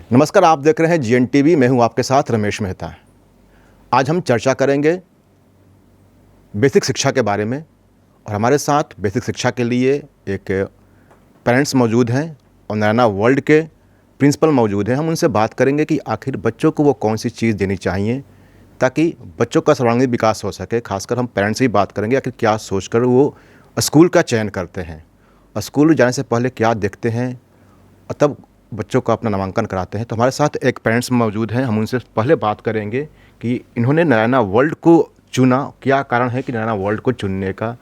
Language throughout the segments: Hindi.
नमस्कार, आप देख रहे हैं GNTV। मैं हूं आपके साथ रमेश मेहता। आज हम चर्चा करेंगे बेसिक शिक्षा के बारे में और हमारे साथ बेसिक शिक्षा के लिए एक पेरेंट्स मौजूद हैं और नारायणा वर्ल्ड के प्रिंसिपल मौजूद हैं। हम उनसे बात करेंगे कि आखिर बच्चों को वो कौन सी चीज़ देनी चाहिए ताकि बच्चों का सर्वांगीण विकास हो सके। खासकर हम पेरेंट्स से ही बात करेंगे आखिर क्या सोचकर वो स्कूल का चयन करते हैं और स्कूल जाने से पहले क्या देखते हैं और तब बच्चों का अपना नामांकन कराते हैं। तो हमारे साथ एक पेरेंट्स मौजूद हैं। हम उनसे पहले बात करेंगे कि इन्होंने नारायणा वर्ल्ड को चुना, क्या कारण है कि नारायणा वर्ल्ड को चुनने का,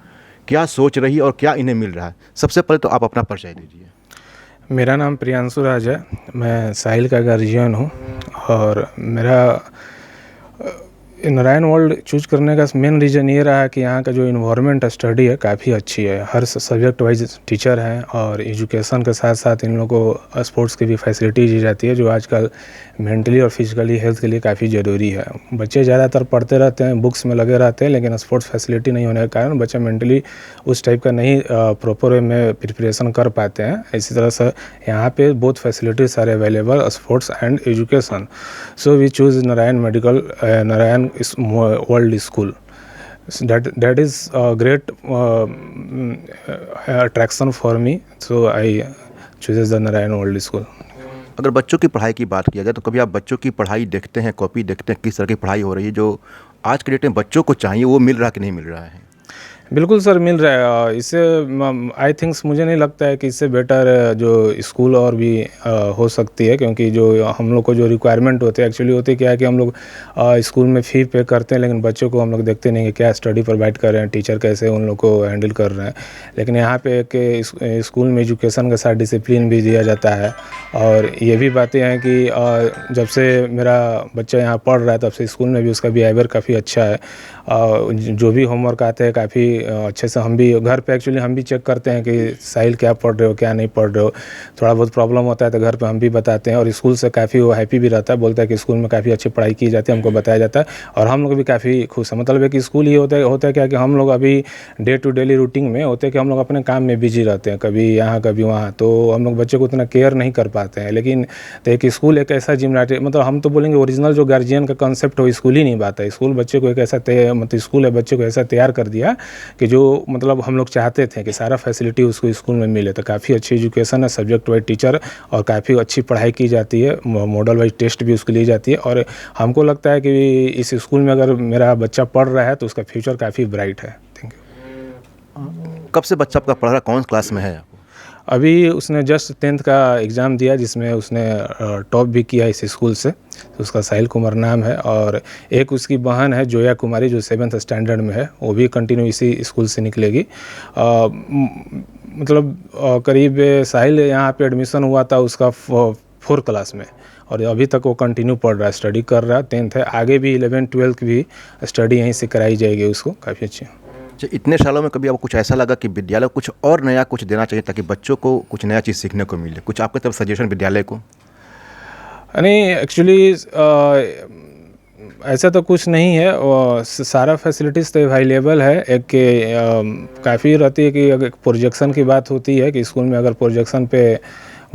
क्या सोच रही और क्या इन्हें मिल रहा है। सबसे पहले तो आप अपना परिचय दीजिए। मेरा नाम प्रियांशु राज है। मैं साहिल का गार्जियन हूँ और मेरा नारायण वर्ल्ड चूज करने का मेन रीज़न ये रहा है कि यहाँ का जो इन्वायरमेंट स्टडी है काफ़ी अच्छी है। हर सब्जेक्ट वाइज टीचर हैं और एजुकेशन के साथ साथ इन लोगों को स्पोर्ट्स की भी फैसिलिटी दी जाती है जो आजकल मेंटली और फिजिकली हेल्थ के लिए काफ़ी ज़रूरी है। बच्चे ज़्यादातर पढ़ते रहते हैं, बुक्स में लगे रहते हैं, लेकिन स्पोर्ट्स फैसिलिटी नहीं होने के कारण बच्चे मेंटली उस टाइप का नहीं प्रॉपर वे में प्रिपरेशन कर पाते हैं। इसी तरह से यहाँ पे both facilities are available, sports and education. So we choose Narayana world school. That is a great attraction for me, so I chooses the Narayan World School. अगर बच्चों की पढ़ाई की बात किया जाए तो कभी आप बच्चों की पढ़ाई देखते हैं, कॉपी देखते हैं, किस तरह की पढ़ाई हो रही है जो आज के डेट में बच्चों को चाहिए वो मिल रहा है कि नहीं मिल रहा है? बिल्कुल सर, मिल रहा है। इससे आई थिंक्स मुझे नहीं लगता है कि इससे बेटर जो स्कूल और भी हो सकती है, क्योंकि जो हम लोग को जो रिक्वायरमेंट होते हैं एक्चुअली होते क्या है कि हम लोग स्कूल में फ़ी पे करते हैं, लेकिन बच्चों को हम लोग देखते नहीं कि क्या स्टडी प्रोवाइड कर रहे हैं, टीचर कैसे उन लोग को हैंडल कर रहे हैं। लेकिन यहाँ पे एक स्कूल में एजुकेशन के साथ डिसिप्लिन भी दिया जाता है। और ये भी बातें हैं कि जब से मेरा बच्चा यहाँ पढ़ रहा है तब से स्कूल में भी उसका बिहेवियर काफ़ी अच्छा है। जो भी होमवर्क आते हैं काफ़ी अच्छे से हम भी घर पे एक्चुअली हम भी चेक करते हैं कि साहिल क्या पढ़ रहे हो, क्या नहीं पढ़ रहे हो। थोड़ा बहुत प्रॉब्लम होता है तो घर पे हम भी बताते हैं और स्कूल से काफ़ी वो हैप्पी भी रहता है, बोलता है कि स्कूल में काफ़ी अच्छी पढ़ाई की जाती है, हमको बताया जाता है और हम लोग भी काफ़ी खुश हैं। मतलब है कि स्कूल ये होता है क्या कि हम लोग अभी डे टू डेली रूटीन में होते हैं कि हम लोग अपने काम में बिजी रहते हैं, कभी यहाँ कभी वहाँ, तो हम लोग बच्चे को उतना केयर नहीं कर पाते हैं। लेकिन तो एक स्कूल एक ऐसा जिम्मेदारी, मतलब हम तो बोलेंगे ओरिजिनल जो गार्जियन का कंसेप्ट हो स्कूल ही नहीं बात है। स्कूल बच्चे को एक ऐसा मतलब स्कूल है बच्चे को ऐसा तैयार कर दिया कि जो मतलब हम लोग चाहते थे कि सारा फैसिलिटी उसको स्कूल में मिले। तो काफ़ी अच्छी एजुकेशन है, सब्जेक्ट वाइज टीचर और काफ़ी अच्छी पढ़ाई की जाती है, मॉडल वाइज टेस्ट भी उसको ली जाती है। और हमको लगता है कि इस स्कूल में अगर मेरा बच्चा पढ़ रहा है तो उसका फ्यूचर काफ़ी ब्राइट है। Thank you. कब से बच्चा आपका पढ़ रहा है, कौन क्लास में है? अभी उसने जस्ट 10th का एग्ज़ाम दिया जिसमें उसने टॉप भी किया इस स्कूल से। तो उसका साहिल कुमार नाम है और एक उसकी बहन है जोया कुमारी जो 7th स्टैंडर्ड में है, वो भी कंटिन्यू इसी स्कूल से निकलेगी। मतलब करीब साहिल यहाँ पे एडमिशन हुआ था उसका 4th क्लास में और अभी तक वो कंटिन्यू पढ़ रहा है, स्टडी कर रहा है। 10th है, आगे भी 11th 12th भी स्टडी यहीं से कराई जाएगी उसको, काफ़ी अच्छी। इतने सालों में कभी आपको कुछ ऐसा लगा कि विद्यालय कुछ और नया कुछ देना चाहिए ताकि बच्चों को कुछ नया चीज़ सीखने को मिले? कुछ आपके तरफ सजेशन विद्यालय को? नहीं, एक्चुअली ऐसा तो कुछ नहीं है, सारा फैसिलिटीज़ तो अवेलेबल है। एक काफ़ी रहती है कि अगर प्रोजेक्शन की बात होती है कि स्कूल में अगर प्रोजेक्शन पे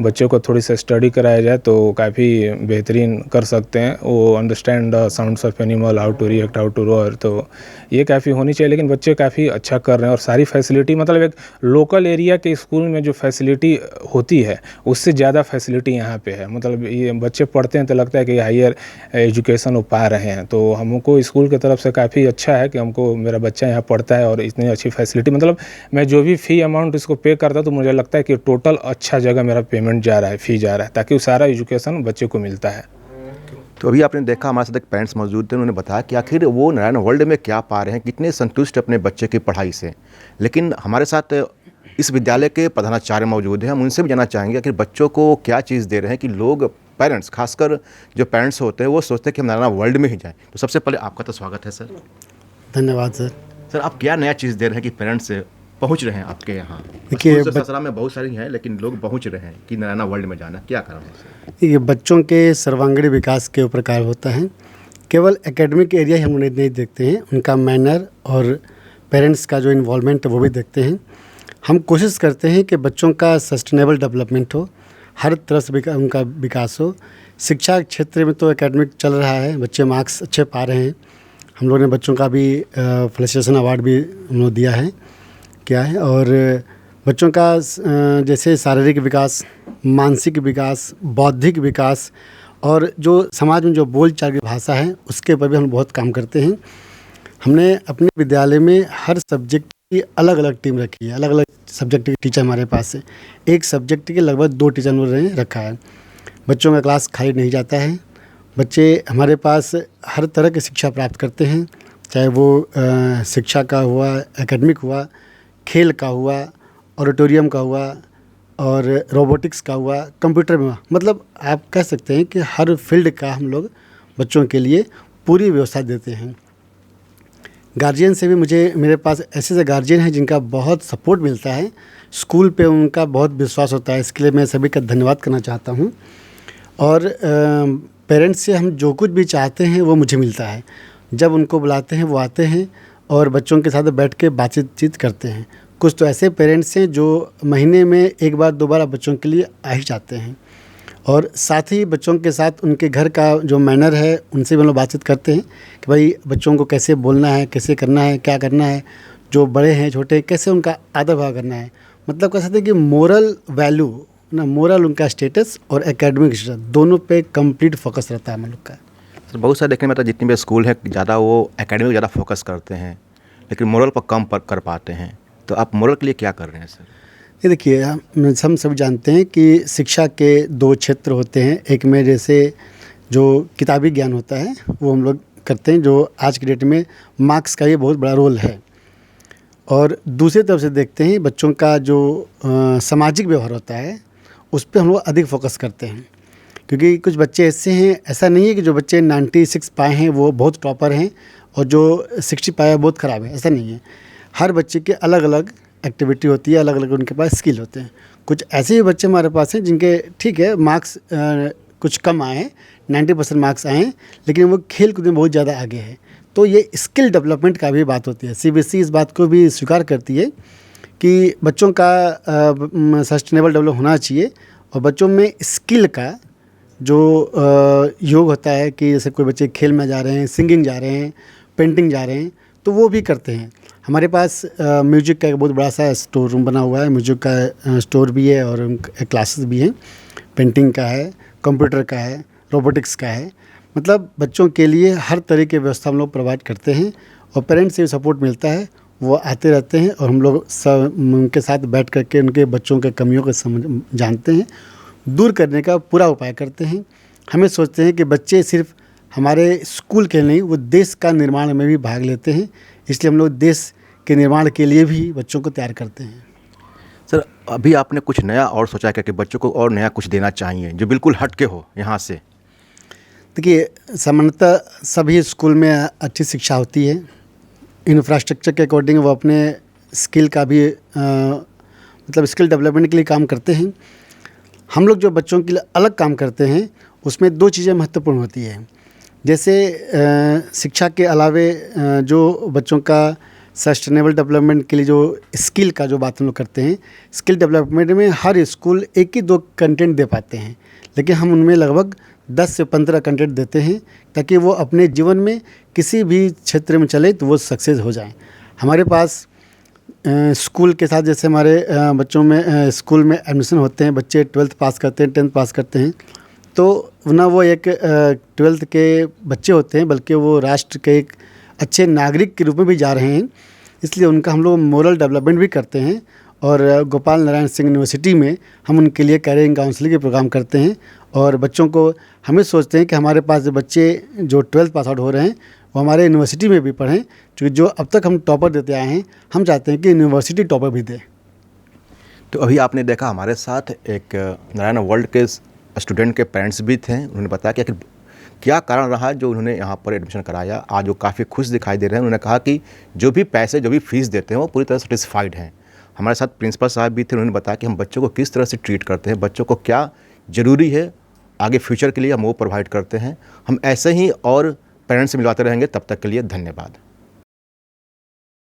बच्चों को थोड़ी सा स्टडी कराया जाए तो काफ़ी बेहतरीन कर सकते हैं। वो understand the sounds of animal, how to react, how to roar, तो ये काफ़ी होनी चाहिए। लेकिन बच्चे काफ़ी अच्छा कर रहे हैं और सारी फैसिलिटी, मतलब एक लोकल एरिया के स्कूल में जो फैसिलिटी होती है उससे ज़्यादा फैसिलिटी यहाँ पे है। मतलब ये बच्चे पढ़ते हैं तो लगता है कि हायर एजुकेशन वो पा रहे हैं। तो हमको स्कूल की तरफ से काफ़ी अच्छा है कि हमको मेरा बच्चा यहाँ पढ़ता है और इतनी अच्छी फैसिलिटी, मतलब मैं जो भी फ़ी अमाउंट इसको पे करता तो मुझे लगता है कि टोटल अच्छा जगह मेरा पेमेंट जा रहा है, फ़ी जा रहा है, ताकि वो सारा एजुकेशन बच्चे को मिलता है। तो अभी आपने देखा हमारे साथ एक पेरेंट्स मौजूद थे, उन्होंने बताया कि आखिर वो नारायण वर्ल्ड में क्या पा रहे हैं, कितने संतुष्ट अपने बच्चे की पढ़ाई से। लेकिन हमारे साथ इस विद्यालय के प्रधानाचार्य मौजूद हैं, हम उनसे भी जानना चाहेंगे आखिर बच्चों को क्या चीज़ दे रहे हैं कि लोग पेरेंट्स, खासकर जो पेरेंट्स होते हैं वो सोचते हैं कि हम नारायण वर्ल्ड में ही जाएँ। तो सबसे पहले आपका तो स्वागत है सर। धन्यवाद सर। सर, आप क्या नया चीज़ दे रहे हैं कि पेरेंट्स पहुंच रहे हैं आपके यहाँ? देखिए, ससुराल में बहुत सारी हैं लेकिन लोग पहुंच रहे हैं कि नारायण वर्ल्ड में जाना, क्या कारण है? ये बच्चों के सर्वांगीण विकास के ऊपर कार्य होता है। केवल एकेडमिक एरिया ही हम उन्हें नहीं देखते हैं, उनका मैनर और पेरेंट्स का जो इन्वॉल्वमेंट है वो भी देखते हैं। हम कोशिश करते हैं कि बच्चों का सस्टेनेबल डेवलपमेंट हो, हर तरह से उनका विकास हो। शिक्षा क्षेत्र में तो एकेडमिक चल रहा है, बच्चे मार्क्स अच्छे पा रहे हैं। हम लोगों ने बच्चों का भी फेलिसिटेशन अवार्ड भी हम लोग दिया है क्या है। और बच्चों का जैसे शारीरिक विकास, मानसिक विकास, बौद्धिक विकास और जो समाज में जो बोलचाल की भाषा है उसके ऊपर भी हम बहुत काम करते हैं। हमने अपने विद्यालय में हर सब्जेक्ट की अलग अलग टीम रखी है, अलग अलग सब्जेक्ट के टीचर हमारे पास है। एक सब्जेक्ट के लगभग 2 टीचर ने रखा है। बच्चों का क्लास खाली नहीं जाता है। बच्चे हमारे पास हर तरह की शिक्षा प्राप्त करते हैं, चाहे वो शिक्षा का हुआ, एकेडमिक हुआ, खेल का हुआ, ऑडिटोरियम का हुआ और रोबोटिक्स का हुआ, कंप्यूटर में हुआ। मतलब आप कह सकते हैं कि हर फील्ड का हम लोग बच्चों के लिए पूरी व्यवस्था देते हैं। गार्जियन से भी मेरे पास ऐसे गार्जियन हैं जिनका बहुत सपोर्ट मिलता है, स्कूल पे उनका बहुत विश्वास होता है। इसके लिए मैं सभी का धन्यवाद करना चाहता हूँ। और पेरेंट्स से हम जो कुछ भी चाहते हैं वो मुझे मिलता है। जब उनको बुलाते हैं वो आते हैं और बच्चों के साथ बैठ के बातचीत करते हैं। कुछ तो ऐसे पेरेंट्स हैं जो महीने में 1 बार 2 बार बच्चों के लिए आ ही जाते हैं। और साथ ही बच्चों के साथ उनके घर का जो मैनर है उनसे भी हम लोग बातचीत करते हैं कि भाई बच्चों को कैसे बोलना है, कैसे करना है, क्या करना है, जो बड़े हैं छोटे कैसे उनका आदर भाव करना है। मतलब कह सकते हैं कि मोरल वैल्यू ना, मोरल उनका स्टेटस और एकेडमिक स्टेटस दोनों पे कंप्लीट फोकस रहता है हम लोग का। सर बहुत सारे देखने में आता है जितने भी स्कूल है ज़्यादा वो एकेडमिक ज़्यादा फोकस करते हैं लेकिन मोरल पर कम कर पाते हैं। तो आप मोरल के लिए क्या कर रहे हैं सर? ये देखिए, हम सब जानते हैं कि शिक्षा के 2 क्षेत्र होते हैं। एक में जैसे जो किताबी ज्ञान होता है वो हम लोग करते हैं, जो आज की डेट में मार्क्स का ये बहुत बड़ा रोल है। और दूसरी तरफ से देखते हैं बच्चों का जो सामाजिक व्यवहार होता है उस पर हम लोग अधिक फोकस करते हैं। क्योंकि कुछ बच्चे ऐसे हैं, ऐसा नहीं है कि जो बच्चे 96 पाए हैं वो बहुत टॉपर हैं और जो 60 पाया बहुत ख़राब है, ऐसा नहीं है। हर बच्चे के अलग अलग एक्टिविटी होती है, अलग अलग उनके पास स्किल होते हैं। कुछ ऐसे भी बच्चे हमारे पास हैं जिनके ठीक है मार्क्स कुछ कम आए हैं, 90% मार्क्स आए हैं, लेकिन वो खेल कूद में बहुत ज़्यादा आगे है। तो ये स्किल डेवलपमेंट का भी बात होती है। CBSE इस बात को भी स्वीकार करती है कि बच्चों का सस्टेनेबल डेवलप होना चाहिए और बच्चों में स्किल का जो योग होता है कि जैसे कोई बच्चे खेल में जा रहे हैं, सिंगिंग जा रहे हैं, पेंटिंग जा रहे हैं, तो वो भी करते हैं। हमारे पास म्यूजिक का एक बहुत बड़ा सा स्टोर रूम बना हुआ है। म्यूजिक का स्टोर भी है और क्लासेस भी हैं, पेंटिंग का है, कंप्यूटर का है, रोबोटिक्स का है। मतलब बच्चों के लिए हर तरह की व्यवस्था हम लोग प्रोवाइड करते हैं और पेरेंट्स से सपोर्ट मिलता है। वो आते रहते हैं और हम लोग सब उनके साथ बैठ करके उनके बच्चों के कमियों को जानते हैं, दूर करने का पूरा उपाय करते हैं। हमें सोचते हैं कि बच्चे सिर्फ हमारे स्कूल के नहीं, वो देश का निर्माण में भी भाग लेते हैं। इसलिए हम लोग देश के निर्माण के लिए भी बच्चों को तैयार करते हैं। सर अभी आपने कुछ नया और सोचा है कि बच्चों को और नया कुछ देना चाहिए जो बिल्कुल हट के हो यहाँ से? देखिए, सामान्यतः सभी स्कूल में अच्छी शिक्षा होती है। इंफ्रास्ट्रक्चर के अकॉर्डिंग वो अपने स्किल का भी मतलब स्किल डेवलपमेंट के लिए काम करते हैं। हम लोग जो बच्चों के लिए अलग काम करते हैं उसमें 2 चीज़ें महत्वपूर्ण होती है। जैसे शिक्षा के अलावे जो बच्चों का सस्टेनेबल डेवलपमेंट के लिए जो स्किल का जो बात हम लोग करते हैं, स्किल डेवलपमेंट में हर स्कूल 1 ही 2 कंटेंट दे पाते हैं, लेकिन हम उनमें लगभग 10 से 15 कंटेंट देते हैं ताकि वो अपने जीवन में किसी भी क्षेत्र में चले तो वो सक्सेस हो जाएं। हमारे पास स्कूल के साथ जैसे हमारे बच्चों में स्कूल में एडमिशन होते हैं, बच्चे 12th पास करते हैं, 10th पास करते हैं, तो ना वो एक 12th के बच्चे होते हैं बल्कि वो राष्ट्र के एक अच्छे नागरिक के रूप में भी जा रहे हैं। इसलिए उनका हम लोग मोरल डेवलपमेंट भी करते हैं और गोपाल नारायण सिंह यूनिवर्सिटी में हम उनके लिए कैरियर काउंसलिंग के प्रोग्राम करते हैं। और बच्चों को हमें सोचते हैं कि हमारे पास जो बच्चे जो 12th पास आउट हो रहे हैं वो हमारे यूनिवर्सिटी में भी पढ़ें, क्योंकि जो अब तक हम टॉपर देते आए हैं हम चाहते हैं कि यूनिवर्सिटी टॉपर भी दें। तो अभी आपने देखा हमारे साथ एक नारायण वर्ल्ड के स्टूडेंट के पेरेंट्स भी थे। उन्होंने बताया कि आखिर क्या कारण रहा जो उन्होंने यहाँ पर एडमिशन कराया। आज वो काफ़ी खुश दिखाई दे रहे हैं। उन्होंने कहा कि जो भी पैसे जो भी फीस देते हैं वो पूरी तरह सेटिस्फाइड हैं। हमारे साथ प्रिंसिपल साहब भी थे। उन्होंने बताया कि हम बच्चों को किस तरह से ट्रीट करते हैं, बच्चों को क्या ज़रूरी है आगे फ्यूचर के लिए हम वो प्रोवाइड करते हैं। हम ऐसे ही और पेरेंट्स से मिलवाते रहेंगे। तब तक के लिए धन्यवाद।